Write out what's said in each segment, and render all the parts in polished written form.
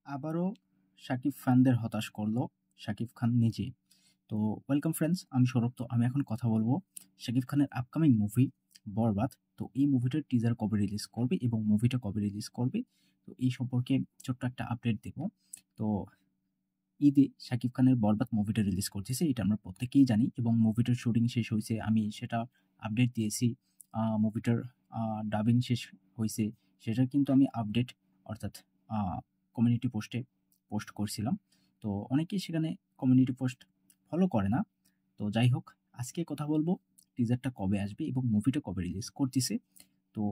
আবারও শাকিব ফ্যানদের হতাশ করলো শাকিব খান নিজে। তো ওয়েলকাম ফ্রেন্ডস, আমি সৌরভ। তো আমি এখন কথা বলবো শাকিব খানের আপকামিং মুভি 'বরবাদ'। তো এই মুভিটার টিজার কবে রিলিজ করবে এবং মুভিটা কবে রিলিজ করবে, তো এই সম্পর্কে ছোট্ট একটা আপডেট দেব। তো ঈদে শাকিব খানের 'বরবাদ' মুভিটা রিলিজ করতেছে, এটা আমরা প্রত্যেকেই জানি এবং মুভিটার শুটিং শেষ হইছে। আমি সেটা আপডেট দিয়েছি। মুভিটার ডাবিং শেষ হইছে, সেটার কিন্তু আমি আপডেট অর্থাৎ আ কমিউনিটি পোস্টে পোস্ট করছিলাম। তো অনেকেই সেখানে কমিউনিটি পোস্ট ফলো করে না। তো যাই হোক, আজকে কথা বলব টিজারটা কবে আসবে এবং মুভিটা কবে রিলিজ করতেছে। তো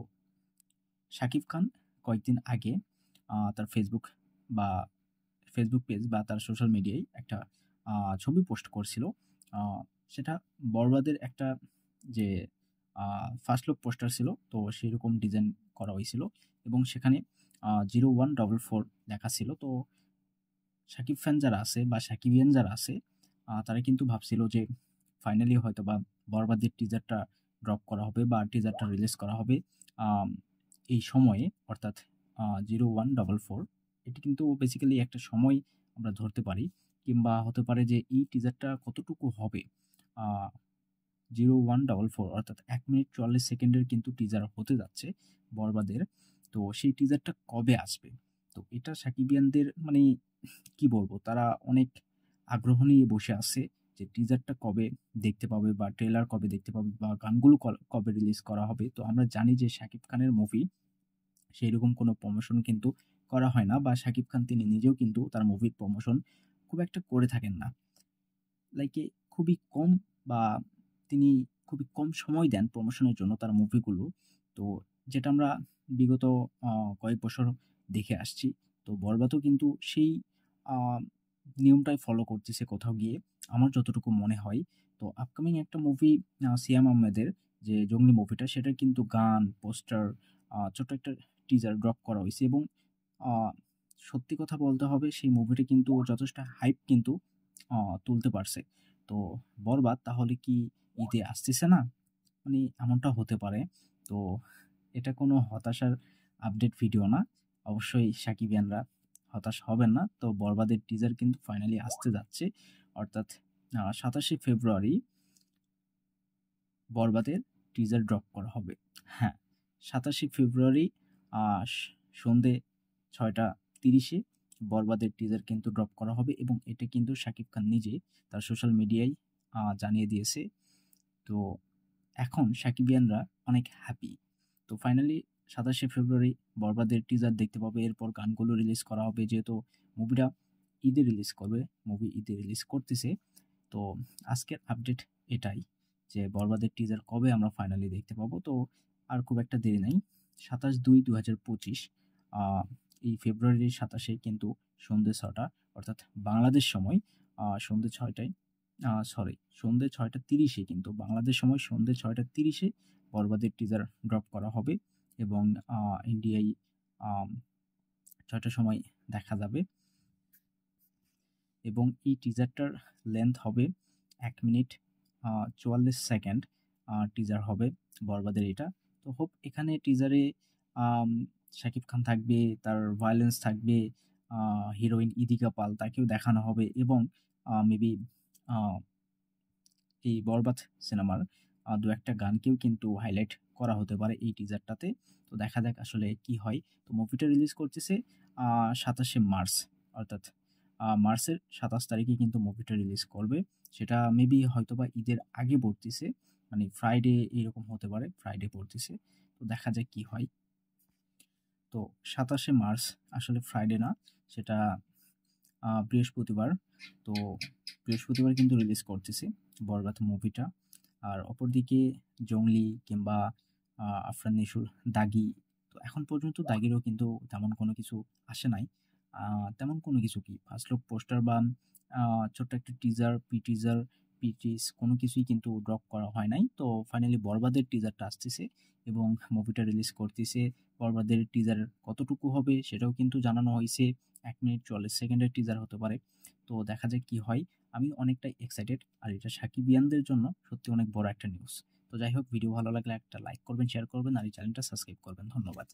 শাকিব খান কয়েকদিন আগে তার ফেসবুক পেজ বা তার সোশ্যাল মিডিয়ায় একটা ছবি পোস্ট করছিল। আ সেটা বরবাদের একটা যে ফার্স্ট লুক পোস্টার ছিল, তো সেরকম ডিজাইন করা হইছিল এবং সেখানে 0144 লেখা ছিল। তো শাকিব ফ্যান যারা আছে বা শাকিবিয়ান যারা আছে, তারা কিন্তু ভাবছিল যে ফাইনালি হয়তোবা বরবাদের টিজারটা ড্রপ করা হবে বা টিজারটা রিলিজ করা হবে আম এই সময়ে, অর্থাৎ 0144। এটি কিন্তু বেসিক্যালি একটা সময় আমরা ধরতে পারি, কিংবা হতে পারে যে এই টিজারটা কতটুকু হবে। আ 0144 অর্থাৎ ১ মিনিট ৪৪ সেকেন্ডের কিন্তু টিজার হতে যাচ্ছে বরবাদের। তো সেই টিজারটা কবে আসবে? তো এটা সাকিবিয়ানদের মানে কি বলবো? তারা অনেক আগ্রহ নিয়ে বসে আছে যে টিজারটা কবে দেখতে পাবে বা ট্রেলার কবে দেখতে পাবে বা গানগুলো কবে রিলিজ করা হবে। তো আমরা জানি যে শাকিব খানের মুভি সেইরকম কোনো প্রমোশন কিন্তু করা হয় না, বা শাকিব খান তিনি নিজেও কিন্তু তার মুভির প্রমোশন খুব একটা করে থাকেন না। খুবই কম, বা তিনি খুবই কম সময় দেন প্রমোশনের জন্য তার মুভিগুলো। তো যেটা আমরা বিগত আ কয়েক বছর দেখে আসছি। তো বরবাদও কিন্তু সেই আ নিয়মটাই ফলো করতেছে কোথাও গিয়ে, আমার যতটুকু মনে হয়। তো আপকামিং একটা মুভি সিয়াম আহমেদের যে 'জঙ্গলি' মুভিটা, সেটার কিন্তু গান, পোস্টার, ছোট্ট একটা টিজার ড্রপ করা হইছে এবং আ সত্যি কথা বলতে হবে, সেই মুভিটা কিন্তু যথেষ্ট হাইপ কিন্তু তুলতে পারছে। তো 'বরবাদ' তাহলে কি ঈদে আসতেছে না? মানে এমনটা হতে পারে। তো এটা কোনো হতাশার আপডেট ভিডিও না। অবশ্যই সাকিবিয়ানরা হতাশ হবেন না। তো 'বরবাদের' টিজার কিন্তু ফাইনালি আসতে যাচ্ছে। অর্থাৎ ২৭শে ফেব্রুয়ারি 'বরবাদের' টিজার ড্রপ করা হবে। হ্যাঁ, ২৭শে ফেব্রুয়ারি আ স সন্ধ্যে ৬টা ৩০ এ 'বরবাদের' টিজার কিন্তু ড্রপ করা হবে এবং এটা কিন্তু শাকিব খান নিজে তার সোশ্যাল মিডিয়ায় জানিয়ে দিয়েছে। তো এখন সাকিবিয়ানরা অনেক হ্যাপি। তো ফাইনালি ২৭শে ফেব্রুয়ারি 'বরবাদের' টিজার দেখতে পাবে। এরপর গানগুলো রিলিজ করা হবে। যেহেতু মুভিটা ঈদে রিলিজ করবে, মুভি ঈদে রিলিজ করতেছে। তো আজকের আপডেট এটাই যে 'বরবাদের' টিজার কবে আমরা ফাইনালি দেখতে পাবো। তো আর খুব একটা দেরি নাই। ২৭/২/২০২৫ আ এই ফেব্রুয়ারির ২৭ এ কিন্তু সন্ধ্যে ৬টা, অর্থাৎ বাংলাদেশ সময় সন্ধ্যে ৬টায়, সন্ধ্যে ৬টা ৩০ এ, কিন্তু বাংলাদেশ সময় সন্ধ্যে ৬টা ৩০ এ 'বরবাদের' টিজার ড্রপ করা হবে এবং ইন্ডিয়ায় আম ৬টার সময় দেখা যাবে এবং এই টিজারটার লেংথ হবে ১ মিনিট ৪৪ সেকেন্ড টিজার হবে 'বরবাদের' এটা। তো হোপ এখানে টিজারে আম শাকিব খান থাকবে, তার ভায়োলেন্স থাকবে, আ হিরোইন ইদিকা পাল তাকেও দেখানো হবে এবং মেবি আ এই 'বরবাদ' সিনেমার ২-১ টা গানকেও কিন্তু হাইলাইট করা হতে পারে এই টিজারটাতে। তো দেখা যাক আসলে কি হয়। তো মুভিটা রিলিজ করতেছে ২৭শে মার্চ, অর্থাৎ মার্চের ২৭ তারিখে কিন্তু মুভিটা রিলিজ করবে। সেটা মেবি হয়তোবা ঈদের আগে পড়তেছে। মানে ফ্রাইডে এরকম হতে পারে, ফ্রাইডে পড়তেছে। তো দেখা যাক কি হয়। তো ২৭শে মার্চ আসলে ফ্রাইডে না, সেটা বৃহস্পতিবার। তো বৃহস্পতিবার কিন্তু রিলিজ করতেছে 'বরবাদ' মুভিটা। আর অপরদিকে 'জংলি' কিংবা 'আফরান নিশোর', 'দাগি'। তো এখন পর্যন্ত 'দাগিরও' কিন্তু তেমন কোনো কিছু আসে নাই। আ তেমন কোনো কিছু কি ফার্স্ট লুক পোস্টার বা আ ছোট্ট একটা টিজার, প্রি-টিজ কোনো কিছুই কিন্তু ড্রপ করা হয় নাই। তো ফাইনালি 'বরবাদের' টিজারটা আসতেছে এবং মুভিটা রিলিজ করতেছে। 'বরবাদের' টিজার কতটুকু হবে সেটাও কিন্তু জানানো হইছে। ১ মিনিট ৪৪ সেকেন্ডের টিজার হতে পারে। তো দেখা যাক কি হয়। আমি অনেকটাই এক্সাইটেড। আর এটা সাকিবিয়ানদের জন্য সত্যি অনেক বড় একটা নিউজ। তো যাই হোক, ভিডিও ভালো লাগলে একটা লাইক করবেন, শেয়ার করবেন আর এই চ্যানেলটা সাবস্ক্রাইব করবেন। ধন্যবাদ।